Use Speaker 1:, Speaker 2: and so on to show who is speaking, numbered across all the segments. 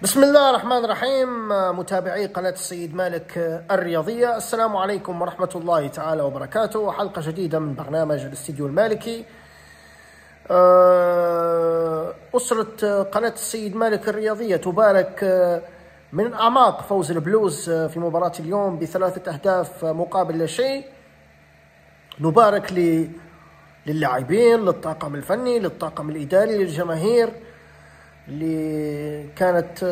Speaker 1: بسم الله الرحمن الرحيم. متابعي قناة السيد مالك الرياضية، السلام عليكم ورحمة الله تعالى وبركاته. حلقة جديدة من برنامج الاستديو المالكي. أسرة قناة السيد مالك الرياضية تبارك من أعماق فوز البلوز في مباراة اليوم ب3 أهداف مقابل لا شيء. نبارك للاعبين، للطاقم الفني، للطاقم الإداري، للجماهير اللي كانت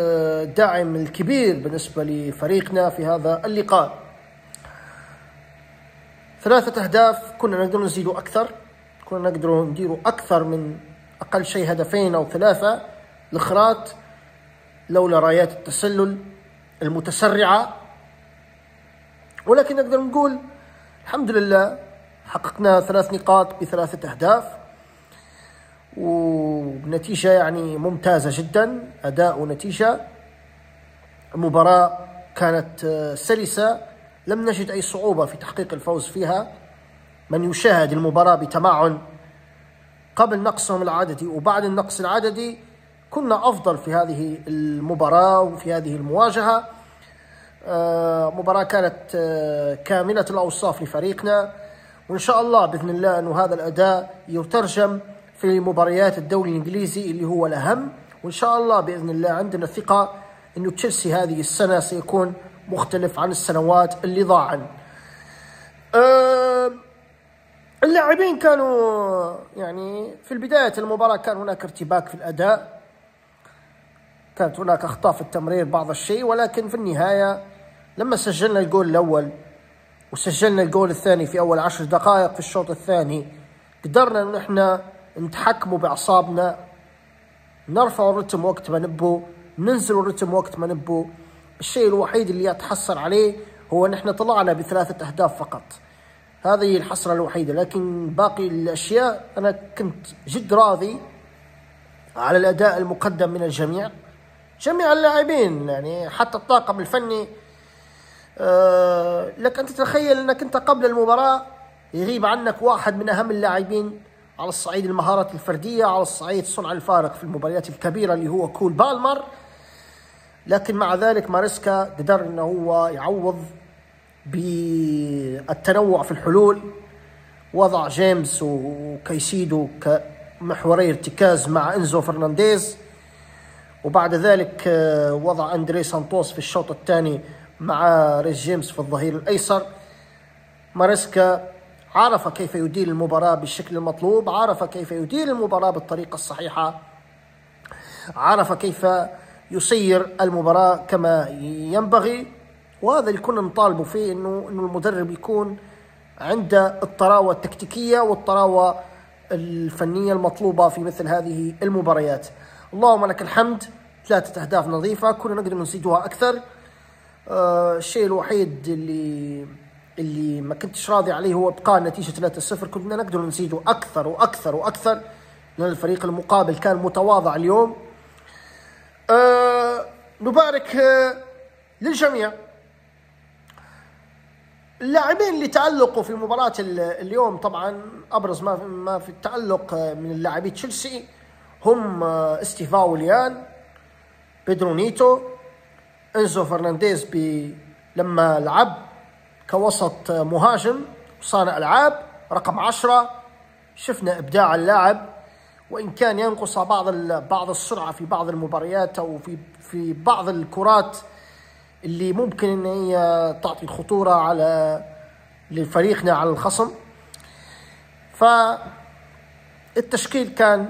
Speaker 1: داعم الكبير بالنسبة لفريقنا في هذا اللقاء. 3 أهداف كنا نقدر نزيدوا أكثر، كنا نقدر نديروا أكثر من أقل شيء 2 أو 3 الخرات لولا رايات التسلل المتسرعة، ولكن نقدر نقول الحمد لله حققنا 3 نقاط ب3 أهداف وبنتيجة يعني ممتازة جدا. أداء ونتيجة. المباراة كانت سلسة، لم نجد أي صعوبة في تحقيق الفوز فيها. من يشاهد المباراة بتمعن قبل نقصهم العددي وبعد النقص العددي كنا أفضل في هذه المباراة وفي هذه المواجهة. مباراة كانت كاملة الأوصاف لفريقنا، وإن شاء الله بإذن الله أن هذا الأداء يترجم في مباريات الدوري الإنجليزي اللي هو الأهم. وإن شاء الله بإذن الله عندنا ثقة أنه تشيلسي هذه السنة سيكون مختلف عن السنوات اللي ضاعن. اللاعبين كانوا يعني في البداية المباراة كان هناك ارتباك في الأداء، كانت هناك أخطاء في التمرير بعض الشيء، ولكن في النهاية لما سجلنا الجول الأول وسجلنا الجول الثاني في أول 10 دقائق في الشوط الثاني قدرنا أن احنا نتحكموا بأعصابنا، نرفع الرتم وقت ما نبو، ننزل الرتم وقت ما نبو. الشيء الوحيد اللي يتحسر عليه هو أن احنا طلعنا ب3 أهداف فقط، هذه الحسرة الوحيدة. لكن باقي الأشياء أنا كنت جد راضي على الأداء المقدم من الجميع، جميع اللاعبين، يعني حتى الطاقم الفني. لك أن تتخيل أنك أنت قبل المباراة يغيب عنك واحد من أهم اللاعبين على الصعيد المهارات الفردية، على الصعيد صنع الفارق في المباريات الكبيرة اللي هو كول بالمر، لكن مع ذلك ماريسكا قدر أنه هو يعوض بالتنوع في الحلول. وضع جيمس وكايسيدو كمحوري ارتكاز مع إنزو فرنانديز، وبعد ذلك وضع أندري سانتوس في الشوط الثاني مع ريس جيمس في الظهير الأيسر. ماريسكا عرف كيف يدير المباراة بالشكل المطلوب، عرف كيف يدير المباراة بالطريقة الصحيحة، عرف كيف يسير المباراة كما ينبغي. وهذا اللي كنا نطالبه فيه، إنه المدرب يكون عنده الطراوة التكتيكية والطراوة الفنية المطلوبة في مثل هذه المباريات. اللهم لك الحمد، 3 أهداف نظيفة، كنا نقدر نزيدوها أكثر. الشيء الوحيد اللي ما كنتش راضي عليه هو ابقاء النتيجة 3-0. كنا نقدر نزيده أكثر وأكثر وأكثر، لأن الفريق المقابل كان متواضع اليوم. نبارك للجميع. اللاعبين اللي تألقوا في مباراة اليوم، طبعا أبرز ما في التألق من اللاعبين تشيلسي هم استيفاو ويليان، بيدرو نيتو، إنزو فرنانديز لما لعب كوسط مهاجم صانع ألعاب رقم 10. شفنا إبداع اللاعب، وإن كان ينقص بعض السرعة في بعض المباريات أو في بعض الكرات اللي ممكن أن هي تعطي خطورة لفريقنا على الخصم. فالتشكيل كان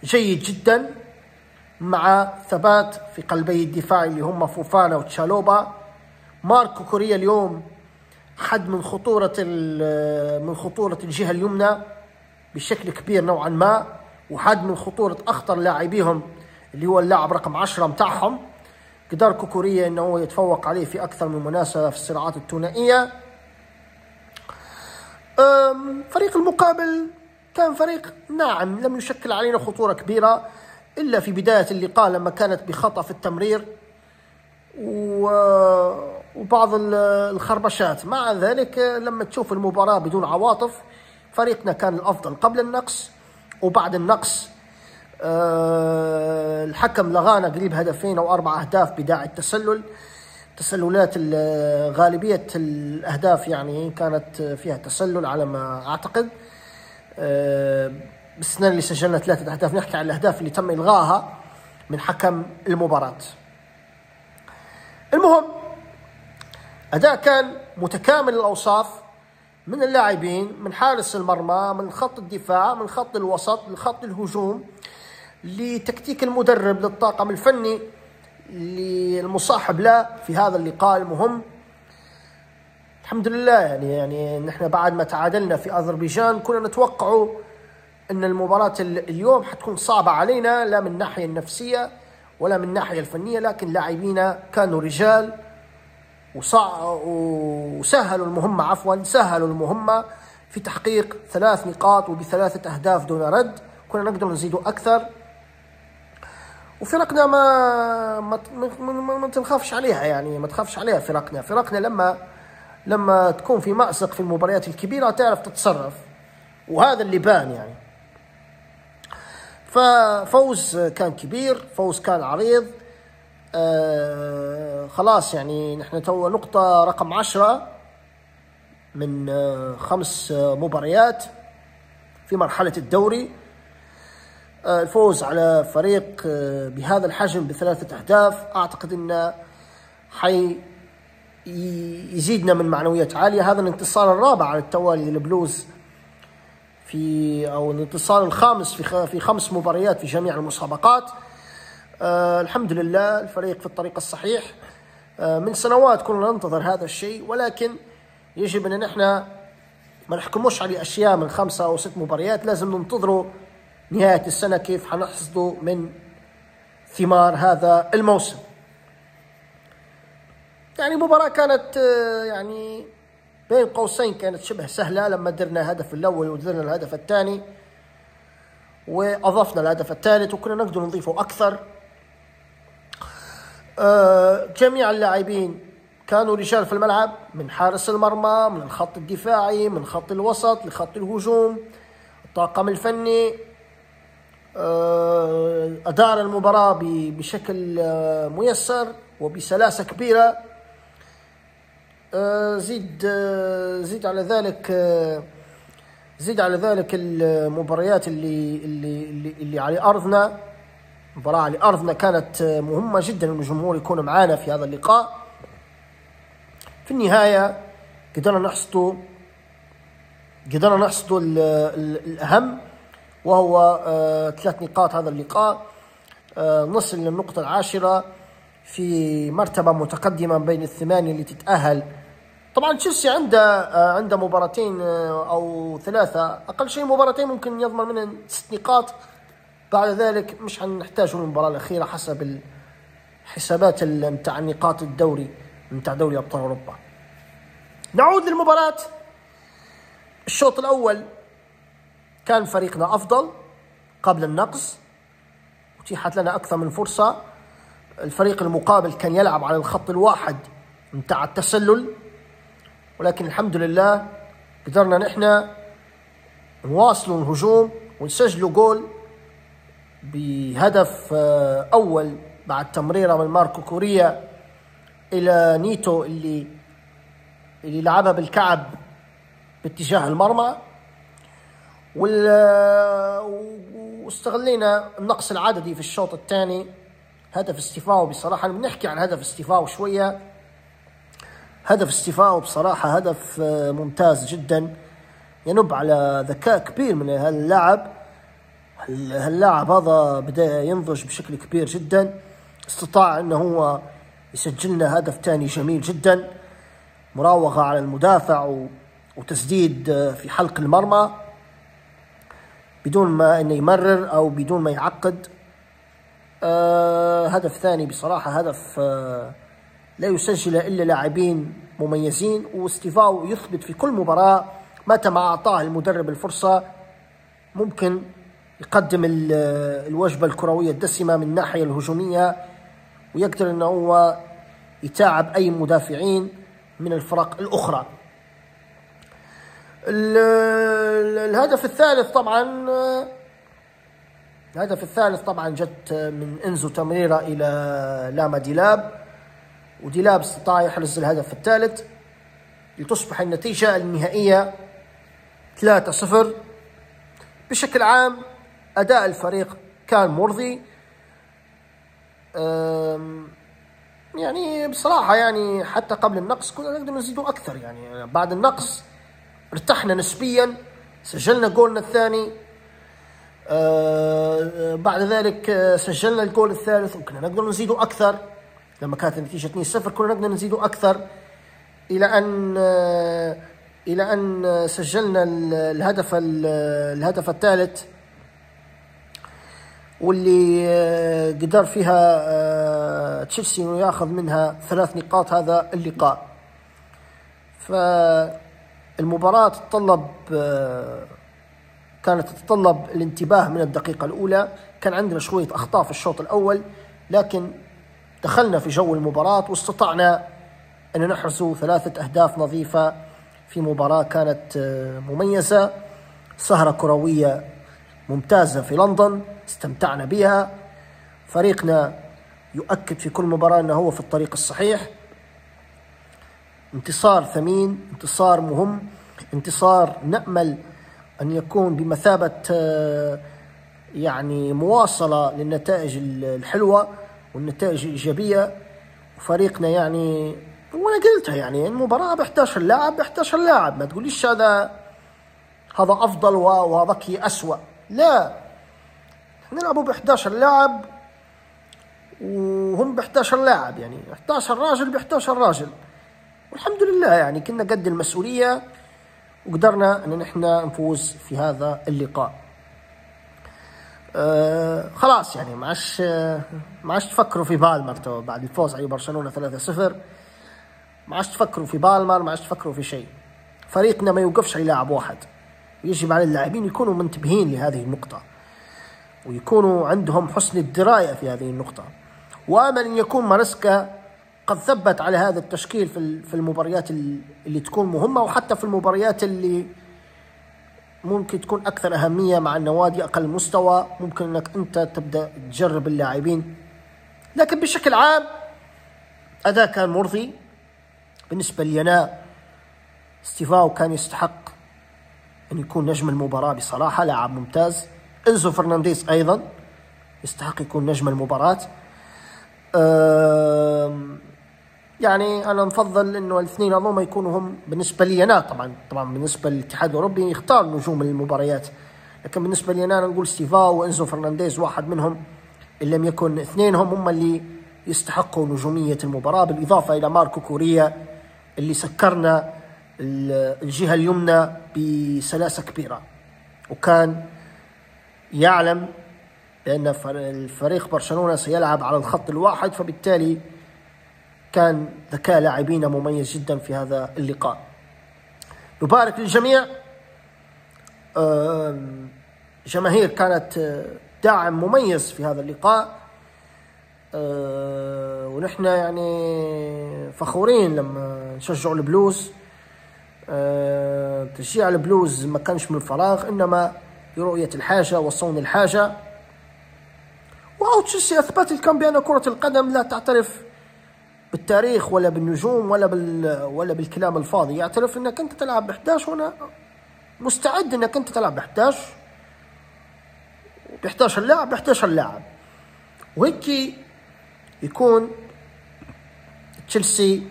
Speaker 1: جيد جدا، مع ثبات في قلبي الدفاع اللي هم فوفانا وتشالوبا. ماركو كوريا اليوم حد من خطورة الجهة اليمنى بشكل كبير نوعا ما، وحد من خطورة أخطر لاعبيهم اللي هو اللاعب رقم 10 متاعهم. قدر كوكوريا أنه يتفوق عليه في أكثر من مناسبة في الصراعات الثنائية. فريق المقابل كان فريق ناعم، لم يشكل علينا خطورة كبيرة إلا في بداية اللقاء لما كانت بخطأ في التمرير وبعض الخربشات. مع ذلك لما تشوف المباراة بدون عواطف، فريقنا كان الأفضل قبل النقص وبعد النقص. الحكم لغانا قريب هدفين أو 4 أهداف بداعي التسلل. تسللات غالبية الأهداف يعني كانت فيها تسلل على ما أعتقد. بالسنة اللي سجلنا 3 أهداف. نحكي عن الأهداف اللي تم إلغاها من حكم المباراة. المهم أداء كان متكامل الأوصاف من اللاعبين، من حارس المرمى، من خط الدفاع، من خط الوسط، لخط الهجوم، لتكتيك المدرب، للطاقم الفني المصاحب له في هذا اللقاء المهم. الحمد لله يعني نحن بعد ما تعادلنا في أذربيجان كنا نتوقع أن المباراة اليوم حتكون صعبة علينا، لا من الناحية النفسية ولا من الناحية الفنية، لكن لاعبينا كانوا رجال وسهلوا المهمة سهلوا المهمة في تحقيق 3 نقاط وب3 أهداف دون رد. كنا نقدر نزيدوا أكثر، وفرقنا ما تخافش عليها، يعني ما تخافش عليها. فرقنا لما تكون في مأزق في المباريات الكبيرة تعرف تتصرف، وهذا اللي بان يعني. ففوز كان كبير، فوز كان عريض. خلاص يعني نحن تو نقطة رقم 10 من 5 مباريات في مرحلة الدوري. الفوز على فريق بهذا الحجم ب3 أهداف أعتقد أنه يزيدنا من معنويات عالية. هذا الانتصار الرابع على التوالي للبلوز أو الانتصار الخامس في 5 مباريات في جميع المسابقات. الحمد لله الفريق في الطريق الصحيح. من سنوات كنا ننتظر هذا الشيء، ولكن يجب أن نحن ما نحكموش على أشياء من 5 أو 6 مباريات. لازم ننتظروا نهاية السنة كيف حنحصدوا من ثمار هذا الموسم. يعني مباراة كانت يعني بين قوسين كانت شبه سهلة لما درنا الهدف الأول ودرنا الهدف الثاني وأضفنا الهدف الثالث، وكنا نقدر نضيفه أكثر. جميع اللاعبين كانوا رجال في الملعب، من حارس المرمى، من الخط الدفاعي، من خط الوسط لخط الهجوم. الطاقم الفني أدار المباراة بشكل ميسر وبسلاسة كبيرة. زيد على ذلك المباريات اللي على أرضنا. المباراة على أرضنا كانت مهمة جدا أن الجمهور يكون معنا في هذا اللقاء. في النهاية قدرنا نحصد الأهم، وهو 3 نقاط هذا اللقاء. نصل للنقطة 10 في مرتبة متقدمة بين ال8 اللي تتأهل. طبعا تشيلسي عنده مباراتين أو 3، أقل شيء مباراتين ممكن يضمن منهم 6 نقاط. بعد ذلك مش هنحتاج المباراة الأخيرة حسب الحسابات متاع النقاط الدوري متاع دوري أبطال أوروبا. نعود للمباراة. الشوط الأول كان فريقنا أفضل قبل النقص، أتيحت لنا أكثر من فرصة. الفريق المقابل كان يلعب على الخط الواحد متاع التسلل، ولكن الحمد لله قدرنا نحن نواصلوا الهجوم ونسجلوا جول بهدف أول بعد تمريرة من ماركو كوريا إلى نيتو اللي لعبها بالكعب باتجاه المرمى. واستغلينا النقص العددي في الشوط الثاني. هدف استيفاو بصراحة بنحكي عن هدف استيفاو شوية. هدف استيفاو بصراحة هدف ممتاز جدا، ينب على ذكاء كبير من هاللاعب هذا. بدأ ينضج بشكل كبير جدا، استطاع انه هو يسجلنا هدف ثاني جميل جدا، مراوغة على المدافع وتسديد في حلق المرمى بدون ما انه يمرر او بدون ما يعقد. هدف ثاني بصراحة هدف لا يسجل إلا لاعبين مميزين. واستيفاو يثبت في كل مباراة متى ما أعطاه المدرب الفرصة ممكن يقدم الوجبة الكروية الدسمة من الناحية الهجومية، ويقدر أنه هو يتاعب أي مدافعين من الفرق الأخرى. الهدف الثالث طبعا الهدف الثالث طبعا جت من انزو تمريرة الى لاما ديلاب، وديلاب استطاع يحرز الهدف الثالث لتصبح النتيجة النهائية 3-0. بشكل عام أداء الفريق كان مرضي، يعني بصراحة يعني حتى قبل النقص كنا نقدر نزيدوا أكثر، يعني بعد النقص ارتحنا نسبيا، سجلنا جولنا الثاني، بعد ذلك سجلنا الجول الثالث وكنا نقدر نزيدوا أكثر. لما كانت النتيجة 2-0 كنا نقدر نزيدوا أكثر إلى أن سجلنا الهدف الثالث، واللي قدر فيها تشيلسي انه ياخذ منها 3 نقاط هذا اللقاء. فالمباراة كانت تتطلب الانتباه من الدقيقة الأولى. كان عندنا شوية أخطاء في الشوط الأول، لكن دخلنا في جو المباراة واستطعنا أن نحرز 3 أهداف نظيفة في مباراة كانت مميزة. سهرة كروية ممتازة في لندن استمتعنا بها. فريقنا يؤكد في كل مباراة أنه هو في الطريق الصحيح. انتصار ثمين، انتصار مهم، انتصار نأمل أن يكون بمثابة يعني مواصلة للنتائج الحلوة والنتائج الإيجابية. وفريقنا يعني وأنا قلتها، يعني المباراة ب11 لاعب، ب11 لاعب، ما تقوليش هذا أفضل وذكي أسوأ، لا، نلعبوا ب11 لاعب وهم ب11 لاعب، يعني 11 راجل ب11 راجل، والحمد لله يعني كنا قد المسؤولية وقدرنا أن نحن نفوز في هذا اللقاء. خلاص يعني ما عادش تفكروا في بالمر بعد الفوز على برشلونة 3-0، ما عادش تفكروا في بالمر، ما عادش تفكروا في شيء. فريقنا ما يوقفش على لاعب واحد، يجب على اللاعبين يكونوا منتبهين لهذه النقطة ويكونوا عندهم حسن الدراية في هذه النقطة. وآمل أن يكون مارسكا قد ثبت على هذا التشكيل في المباريات اللي تكون مهمة، وحتى في المباريات اللي ممكن تكون أكثر أهمية مع النوادي أقل مستوى، ممكن أنك أنت تبدأ تجرب اللاعبين. لكن بشكل عام أداء كان مرضي بالنسبة لي أنا. ستيفاو كان يستحق أن يكون نجم المباراة بصراحة، لاعب ممتاز. إنزو فرنانديز أيضا يستحق يكون نجم المباراة. يعني أنا نفضل إنه الاثنين هذوما يكونوا هم بالنسبة لي أنا، طبعا بالنسبة للاتحاد الأوروبي يختار نجوم المباريات، لكن بالنسبة لي أنا نقول ستيفاو وإنزو فرنانديز واحد منهم، إن لم يكن اثنينهم هم اللي يستحقوا نجومية المباراة، بالإضافة إلى ماركو كوريا اللي سكرنا الجهة اليمنى بسلاسة كبيرة، وكان يعلم بأن الفريق برشلونة سيلعب على الخط الواحد، فبالتالي كان ذكاء لاعبين مميز جدا في هذا اللقاء. نبارك للجميع. جماهير كانت داعم مميز في هذا اللقاء، ونحن يعني فخورين لما نشجعوا البلوز. تشجيع البلوز ما كانش من فراغ، إنما لرؤية الحاجة وصون الحاجة. تشيلسي أثبت كان بأن كرة القدم لا تعترف بالتاريخ ولا بالنجوم ولا بالكلام الفاضي، يعترف انك انت تلعب ب11 وانا مستعد انك انت تلعب ب11 لاعب، وهيك يكون تشيلسي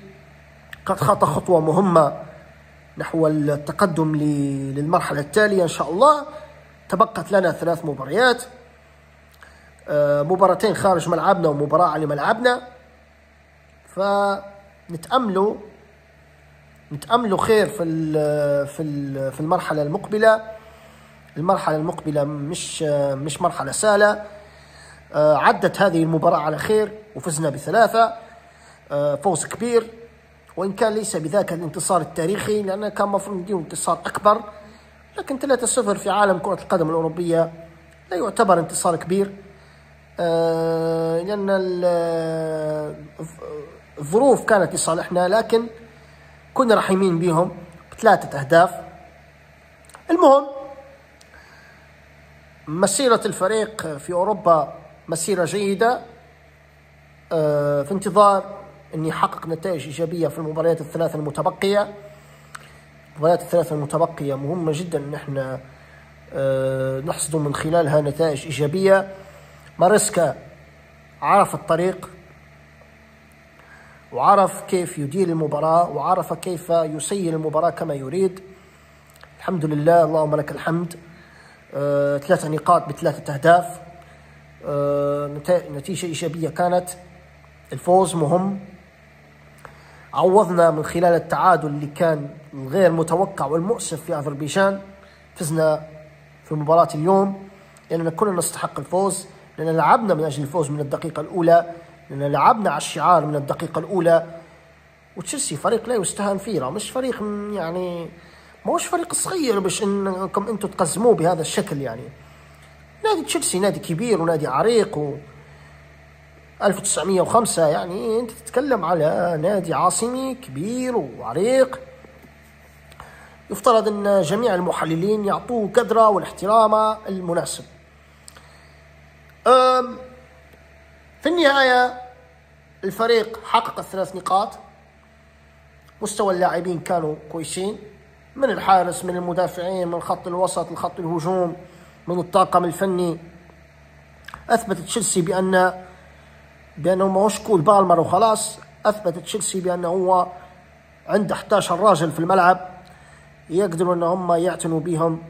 Speaker 1: قد خطى خطوة مهمة نحو التقدم للمرحلة التالية إن شاء الله. تبقت لنا 3 مباريات، مباراتين خارج ملعبنا ومباراة على ملعبنا، فنتأملوا خير في المرحلة المقبلة. المرحلة المقبلة مش مرحلة سهلة. عدت هذه المباراة على خير وفزنا ب3، فوز كبير، وإن كان ليس بذاك الانتصار التاريخي لأنه كان مفروض نديه انتصار أكبر، لكن 3-0 في عالم كرة القدم الأوروبية لا يعتبر انتصار كبير، لأن الظروف كانت لصالحنا، لكن كنا رحيمين بهم ب3 أهداف. المهم مسيرة الفريق في أوروبا مسيرة جيدة، في انتظار أن يحقق نتائج إيجابية في المباريات الثلاثة المتبقية. المباريات الثلاثة المتبقية مهمة جدا أن احنا نحصد من خلالها نتائج إيجابية. ماريسكا عرف الطريق، وعرف كيف يدير المباراة، وعرف كيف يسير المباراة كما يريد. الحمد لله، اللهم لك الحمد. 3 نقاط ب3 أهداف، نتيجة إيجابية كانت. الفوز مهم، عوضنا من خلال التعادل اللي كان غير متوقع والمؤسف في أذربيجان. فزنا في مباراة اليوم لأننا كنا نستحق الفوز، لأننا لعبنا من أجل الفوز من الدقيقة الأولى، لأننا لعبنا على الشعار من الدقيقة الأولى. وتشيلسي فريق لا يستهان فيه، مش فريق يعني ماهوش فريق صغير باش انكم انتم تقزموه بهذا الشكل. يعني نادي تشيلسي نادي كبير ونادي عريق 1905 يعني انت تتكلم على نادي عاصمي كبير وعريق، يفترض ان جميع المحللين يعطوه قدره والاحترام المناسب. في النهايه الفريق حقق 3 نقاط. مستوى اللاعبين كانوا كويسين، من الحارس، من المدافعين، من خط الوسط، لخط الهجوم، من الطاقم الفني. أثبت تشيلسي بأنه ماهوش كول بالمر وخلاص. أثبت تشيلسي بأنه هو عنده 11 راجل في الملعب يقدروا أن هم يعتنوا بهم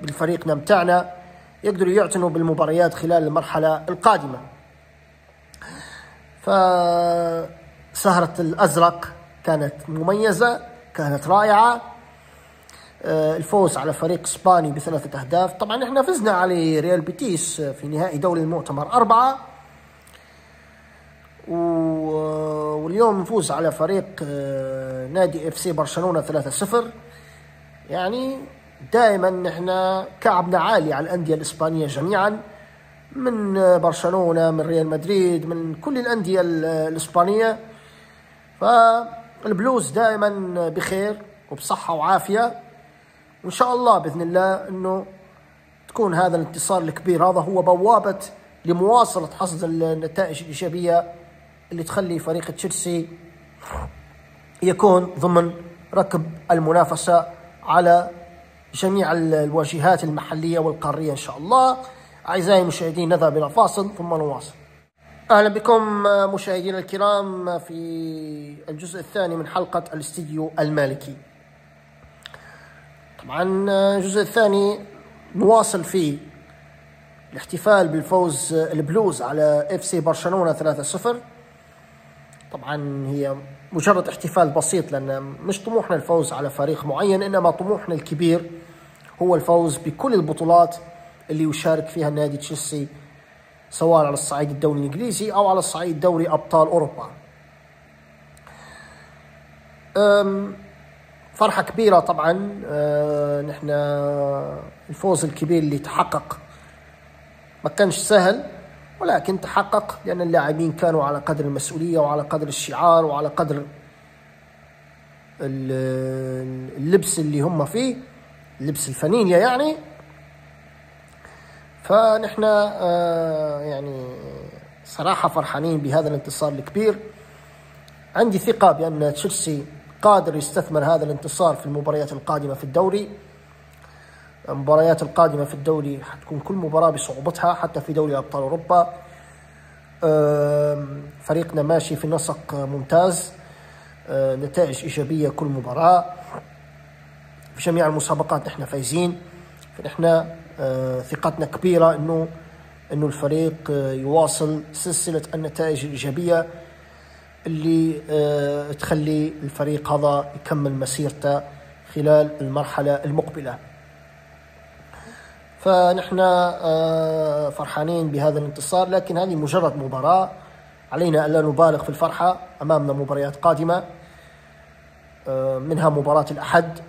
Speaker 1: بالفريق متاعنا، يقدروا يعتنوا بالمباريات خلال المرحلة القادمة. فسهرة الأزرق كانت مميزة، كانت رائعة. الفوز على فريق إسباني ب3 أهداف. طبعا احنا فزنا على ريال بيتيس في نهائي دوري المؤتمر 4، واليوم نفوز على فريق نادي FC برشلونة 3-0. يعني دائما احنا كعبنا عالي على الأندية الإسبانية جميعا، من برشلونة، من ريال مدريد، من كل الأندية الإسبانية. فالبلوز دائما بخير وبصحة وعافية، وإن شاء الله بإذن الله أنه تكون هذا الانتصار الكبير هذا هو بوابة لمواصلة حصد النتائج الإيجابية اللي تخلي فريق تشيلسي يكون ضمن ركب المنافسة على جميع الواجهات المحلية والقارية إن شاء الله. أعزائي المشاهدين، نذهب إلى فاصل ثم نواصل. أهلا بكم مشاهدينا الكرام في الجزء الثاني من حلقة الاستديو المالكي. طبعا الجزء الثاني نواصل فيه الاحتفال بالفوز البلوز على FC برشلونة 3-0. طبعا هي مجرد احتفال بسيط، لأن مش طموحنا الفوز على فريق معين، إنما طموحنا الكبير هو الفوز بكل البطولات اللي يشارك فيها النادي تشيلسي، سواء على الصعيد الدوري الإنجليزي أو على الصعيد دوري أبطال أوروبا. فرحة كبيرة طبعا. نحن الفوز الكبير اللي تحقق ما كانش سهل، ولكن تحقق لأن اللاعبين كانوا على قدر المسؤولية وعلى قدر الشعار وعلى قدر اللبس اللي هم فيه، لبس الفانيليا يعني. فنحن يعني صراحة فرحانين بهذا الانتصار الكبير. عندي ثقة بأن تشيلسي قادر يستثمر هذا الانتصار في المباريات القادمة في الدوري. المباريات القادمة في الدوري حتكون كل مباراة بصعوبتها، حتى في دوري أبطال أوروبا. فريقنا ماشي في نسق ممتاز، نتائج إيجابية كل مباراة، في جميع المسابقات نحن فايزين. فنحن ثقتنا كبيرة إنه الفريق يواصل سلسلة النتائج الإيجابية اللي تخلي الفريق هذا يكمل مسيرته خلال المرحلة المقبلة. فنحن فرحانين بهذا الانتصار، لكن هذه مجرد مباراة، علينا ألا نبالغ في الفرحة. أمامنا مباريات قادمة، منها مباراة الأحد.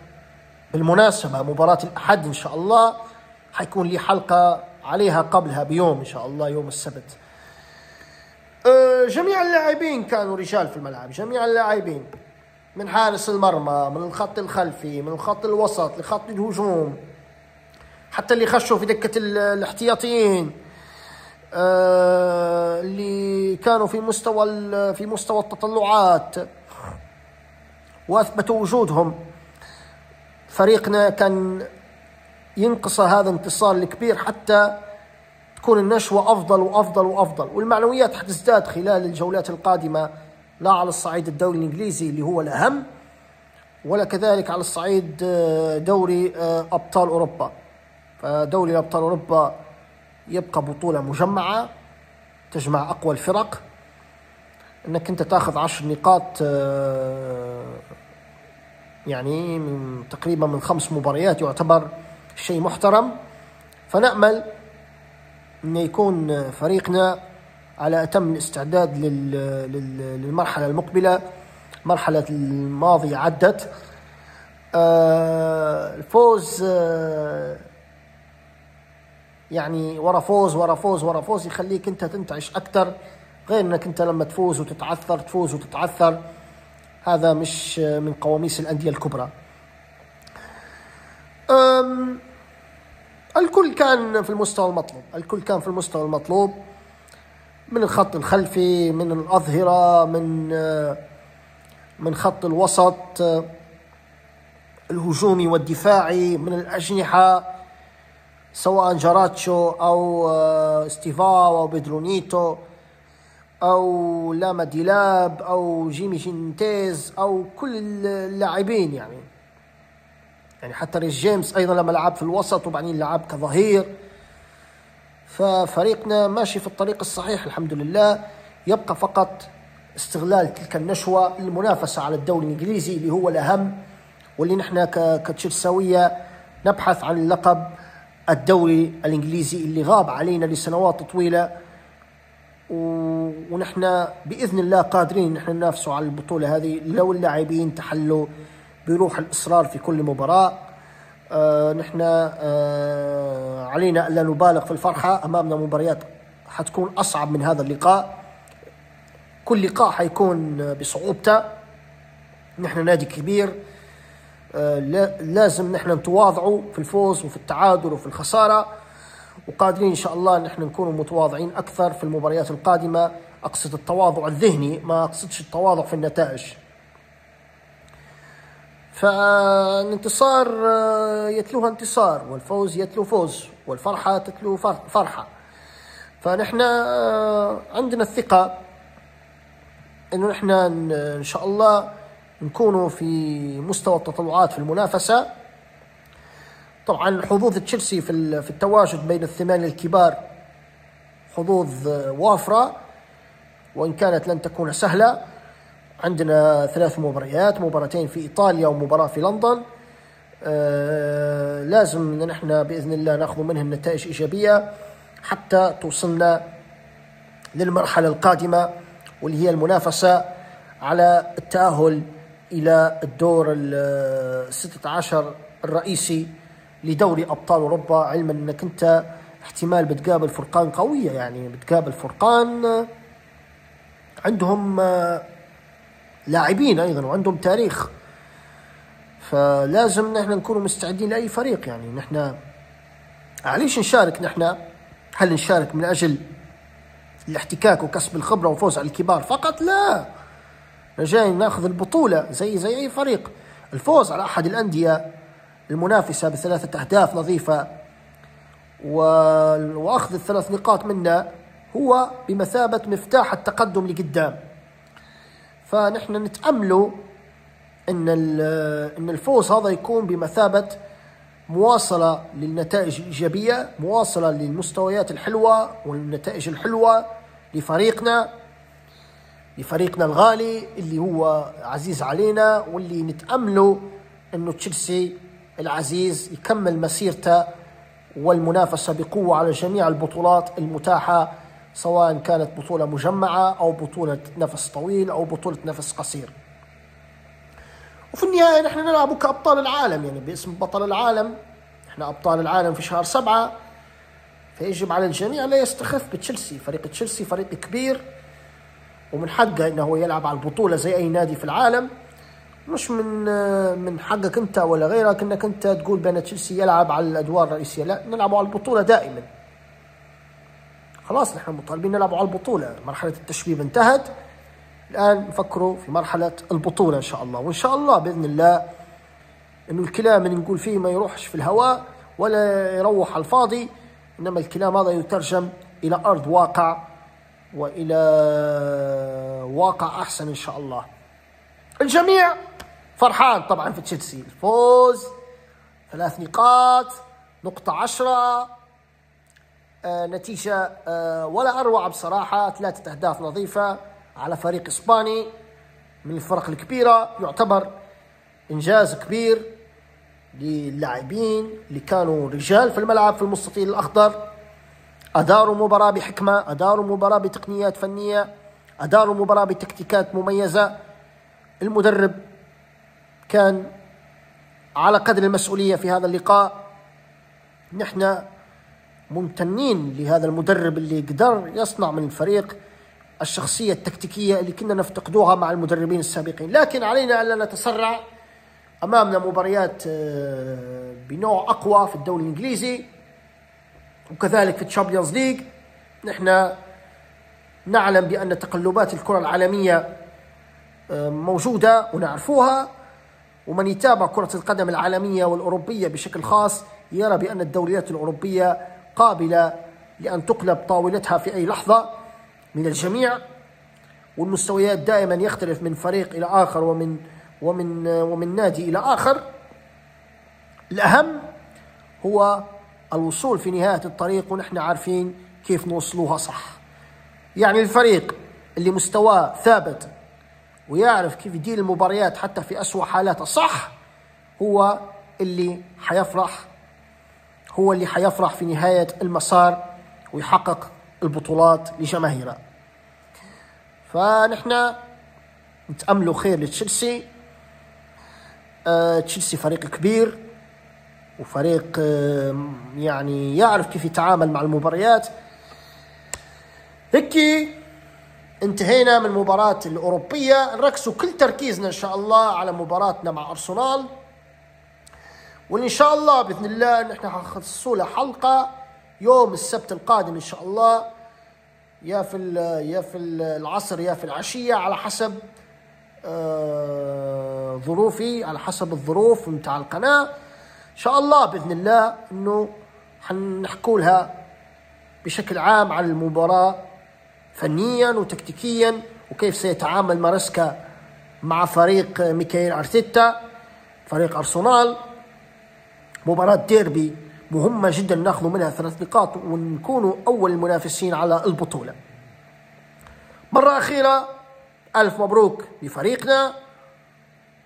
Speaker 1: بالمناسبة مباراة الأحد إن شاء الله حيكون لي حلقة عليها قبلها بيوم إن شاء الله، يوم السبت. جميع اللاعبين كانوا رجال في الملعب، جميع اللاعبين، من حارس المرمى، من الخط الخلفي، من الخط الوسط، لخط الهجوم، حتى اللي خشوا في دكة الاحتياطيين، اللي كانوا في مستوى التطلعات وأثبتوا وجودهم. فريقنا كان ينقص هذا الانتصار الكبير حتى تكون النشوة أفضل وأفضل وأفضل، والمعنويات حتزداد خلال الجولات القادمة، لا على الصعيد الدوري الإنجليزي اللي هو الأهم، ولا كذلك على الصعيد دوري أبطال أوروبا. فدوري أبطال أوروبا يبقى بطولة مجمعة تجمع أقوى الفرق، أنك أنت تأخذ 10 نقاط يعني تقريبا من 5 مباريات يعتبر شيء محترم. فنأمل أن يكون فريقنا على أتم الاستعداد للمرحلة المقبلة. مرحلة الماضية عدت، الفوز يعني ورا فوز ورا فوز ورا فوز يخليك أنت تنتعش أكثر، غير أنك أنت لما تفوز وتتعثر هذا مش من قواميس الأندية الكبرى. الكل كان في المستوى المطلوب، من الخط الخلفي، من الأظهرة، من خط الوسط الهجومي والدفاعي، من الأجنحة سواء جاراتشو أو ستيفاو أو بيدرونيتو أو لاما ديلاب أو جيمي جينتيز أو كل اللاعبين يعني حتى ريس جيمس أيضا لما لعب في الوسط وبعدين لعب كظهير. ففريقنا ماشي في الطريق الصحيح الحمد لله. يبقى فقط استغلال تلك النشوة للمنافسة على الدوري الإنجليزي اللي هو الأهم، واللي نحن كتشيلساوية نبحث عن اللقب الدوري الإنجليزي اللي غاب علينا لسنوات طويلة، ونحن بإذن الله قادرين نحن ننافسوا على البطولة هذه لو اللاعبين تحلوا بروح الإصرار في كل مباراة. نحن علينا ألا نبالغ في الفرحة. أمامنا مباريات حتكون أصعب من هذا اللقاء، كل لقاء حيكون بصعوبته. نحن نادي كبير، لازم نحن نتواضعوا في الفوز وفي التعادل وفي الخسارة، وقادرين إن شاء الله نحن نكون متواضعين أكثر في المباريات القادمة. أقصد التواضع الذهني، ما أقصدش التواضع في النتائج. فالانتصار يتلوها انتصار، والفوز يتلو فوز، والفرحة تتلو فرحة. فنحن عندنا الثقة إنه نحن إن شاء الله نكونوا في مستوى التطلعات في المنافسة. طبعا حظوظ تشيلسي في التواجد بين الثمانية الكبار حظوظ وافرة، وإن كانت لن تكون سهلة. عندنا 3 مباريات، مباراتين في إيطاليا ومباراة في لندن، لازم نحن بإذن الله نأخذ منهم نتائج إيجابية حتى توصلنا للمرحلة القادمة، واللي هي المنافسة على التأهل إلى الدور 16 الرئيسي لدوري أبطال أوروبا. علما أنك أنت احتمال بتقابل فرقان قوية، يعني بتقابل فرقان عندهم لاعبين أيضا وعندهم تاريخ، فلازم نحن نكون مستعدين لأي فريق. يعني نحن عليش نشارك؟ نحن هل نشارك من أجل الاحتكاك وكسب الخبرة وفوز على الكبار فقط؟ لا، جاي ناخذ البطولة زي أي فريق. الفوز على أحد الأندية المنافسة ب3 أهداف نظيفة وأخذ ال3 نقاط منا هو بمثابة مفتاح التقدم لقدام. فنحن نتأملوا إن الفوز هذا يكون بمثابة مواصلة للنتائج الإيجابية، مواصلة للمستويات الحلوة والنتائج الحلوة لفريقنا الغالي اللي هو عزيز علينا، واللي نتأملوا إنه تشيلسي العزيز يكمل مسيرته والمنافسة بقوة على جميع البطولات المتاحة، سواء كانت بطولة مجمعة أو بطولة نفس طويل أو بطولة نفس قصير. وفي النهاية نحن نلعب كأبطال العالم، يعني باسم بطل العالم. نحن أبطال العالم في شهر 7، فيجب على الجميع لا يستخف بتشيلسي. فريق تشيلسي فريق كبير ومن حقه إنه هو يلعب على البطولة زي أي نادي في العالم، مش من حقك انت ولا غيرك انك انت تقول بان تشيلسي يلعب على الادوار الرئيسيه، لا، نلعب على البطوله دائما. خلاص نحن مطالبين نلعب على البطوله، مرحله التشبيب انتهت، الان نفكروا في مرحله البطوله ان شاء الله. وان شاء الله باذن الله انه الكلام اللي نقول فيه ما يروحش في الهواء ولا يروح على الفاضي، انما الكلام هذا يترجم الى ارض واقع والى واقع احسن ان شاء الله. الجميع فرحان طبعا في تشيلسي، الفوز 3 نقاط، نقطة 10، نتيجة ولا أروع بصراحة، 3 أهداف نظيفة على فريق إسباني من الفرق الكبيرة، يعتبر إنجاز كبير للاعبين اللي كانوا رجال في الملعب في المستطيل الأخضر، أداروا مباراة بحكمة، أداروا مباراة بتقنيات فنية، أداروا مباراة بتكتيكات مميزة. المدرب كان على قدر المسؤولية في هذا اللقاء، نحن ممتنين لهذا المدرب اللي قدر يصنع من الفريق الشخصية التكتيكية اللي كنا نفتقدوها مع المدربين السابقين. لكن علينا ألا نتسرع، أمامنا مباريات بنوع أقوى في الدوري الإنجليزي وكذلك في الشامبيونز ليج. نحن نعلم بأن تقلبات الكرة العالمية موجودة ونعرفوها، ومن يتابع كرة القدم العالمية والأوروبية بشكل خاص يرى بأن الدوريات الأوروبية قابلة لأن تقلب طاولتها في أي لحظة من الجميع، والمستويات دائما يختلف من فريق إلى آخر ومن نادي إلى آخر. الأهم هو الوصول في نهاية الطريق، ونحن عارفين كيف نوصلوها صح. يعني الفريق اللي مستواه ثابت ويعرف كيف يدير المباريات حتى في أسوأ حالاته صح، هو اللي حيفرح في نهاية المسار ويحقق البطولات لجماهيره. فنحن نتأملوا خير لتشيلسي. تشيلسي فريق كبير وفريق يعني يعرف كيف يتعامل مع المباريات. هيك انتهينا من المباراة الأوروبية، نركزوا كل تركيزنا إن شاء الله على مباراتنا مع أرسنال، وإن شاء الله بإذن الله نحن هنخصصوا له حلقة يوم السبت القادم إن شاء الله، يا في العصر يا في العشية، على حسب ظروفي، على حسب الظروف متاع القناة. إن شاء الله بإذن الله إنه حنحكوا لها بشكل عام عن المباراة فنيا وتكتيكيا، وكيف سيتعامل ماريسكا مع فريق ميكائيل أرتيتا فريق أرسنال. مباراة ديربي مهمة جدا، ناخذ منها 3 نقاط ونكونوا أول المنافسين على البطولة. مرة أخيرة ألف مبروك لفريقنا،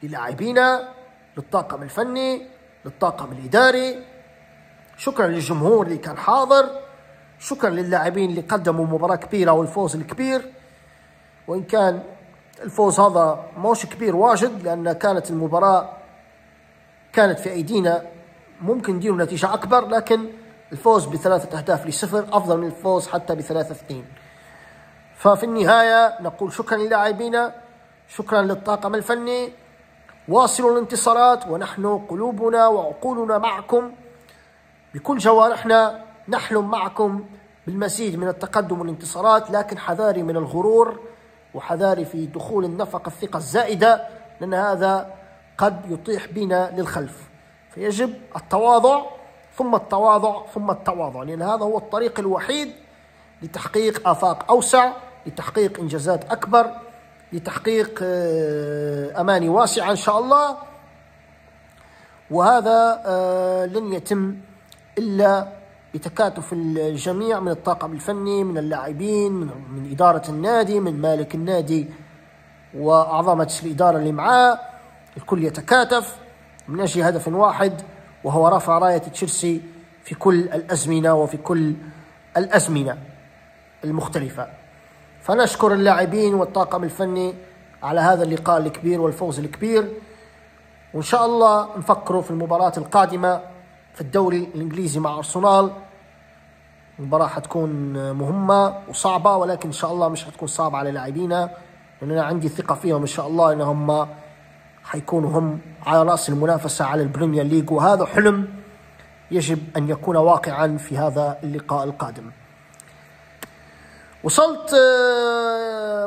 Speaker 1: للاعبينا، للطاقم الفني، للطاقم الإداري، شكرا للجمهور اللي كان حاضر، شكرا للاعبين اللي قدموا مباراة كبيرة والفوز الكبير، وإن كان الفوز هذا موش كبير واجد لأن كانت المباراة كانت في أيدينا، ممكن نديروا نتيجة أكبر، لكن الفوز ب3 أهداف ل0 أفضل من الفوز حتى ب3-2. ففي النهاية نقول شكرا للاعبينا، شكرا للطاقم الفني، واصلوا الانتصارات ونحن قلوبنا وعقولنا معكم بكل جوارحنا، نحلم معكم بالمزيد من التقدم والانتصارات، لكن حذاري من الغرور وحذاري في دخول النفق الثقة الزائدة، لأن هذا قد يطيح بنا للخلف. فيجب التواضع ثم التواضع ثم التواضع، لأن هذا هو الطريق الوحيد لتحقيق آفاق أوسع، لتحقيق إنجازات أكبر، لتحقيق أماني واسعة إن شاء الله. وهذا لن يتم إلا بتكاتف الجميع من الطاقم الفني، من اللاعبين، من إدارة النادي، من مالك النادي وأعضاء مجلس الإدارة اللي معاه، الكل يتكاتف من أجل هدف واحد، وهو رفع راية تشيلسي في كل الأزمنة وفي كل الأزمنة المختلفة. فنشكر اللاعبين والطاقم الفني على هذا اللقاء الكبير والفوز الكبير، وإن شاء الله نفكروا في المباراة القادمة في الدوري الإنجليزي مع أرسنال. المباراة حتكون مهمة وصعبة، ولكن إن شاء الله مش حتكون صعبة على لاعبينا، لأن أنا عندي ثقة فيهم إن شاء الله إنهم حيكونوا هم على رأس المنافسة على البريمير ليج، وهذا حلم يجب أن يكون واقعا في هذا اللقاء القادم. وصلت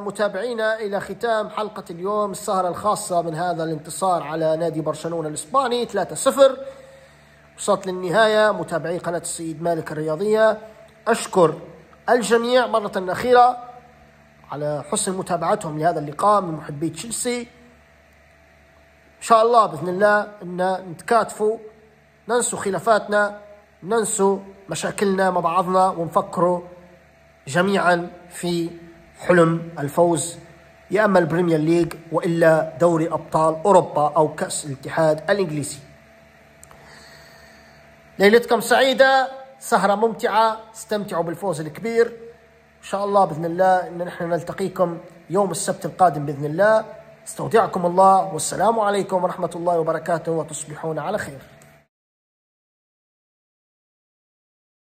Speaker 1: متابعينا إلى ختام حلقة اليوم، السهرة الخاصة من هذا الانتصار على نادي برشلونة الإسباني 3-0. وصلت للنهاية متابعي قناة السيد مالك الرياضية. أشكر الجميع مرة أخيرة على حسن متابعتهم لهذا اللقاء من محبي تشيلسي. إن شاء الله بإذن الله أن نتكاتفوا، ننسوا خلافاتنا، ننسوا مشاكلنا مع بعضنا، ونفكروا جميعا في حلم الفوز يا أما البريمير ليج وإلا دوري أبطال أوروبا أو كأس الاتحاد الإنجليزي. ليلتكم سعيدة، سهرة ممتعة، استمتعوا بالفوز الكبير. إن شاء الله بإذن الله إن نحن نلتقيكم يوم السبت القادم بإذن الله. استودعكم الله، والسلام عليكم ورحمة الله وبركاته، وتصبحون على خير.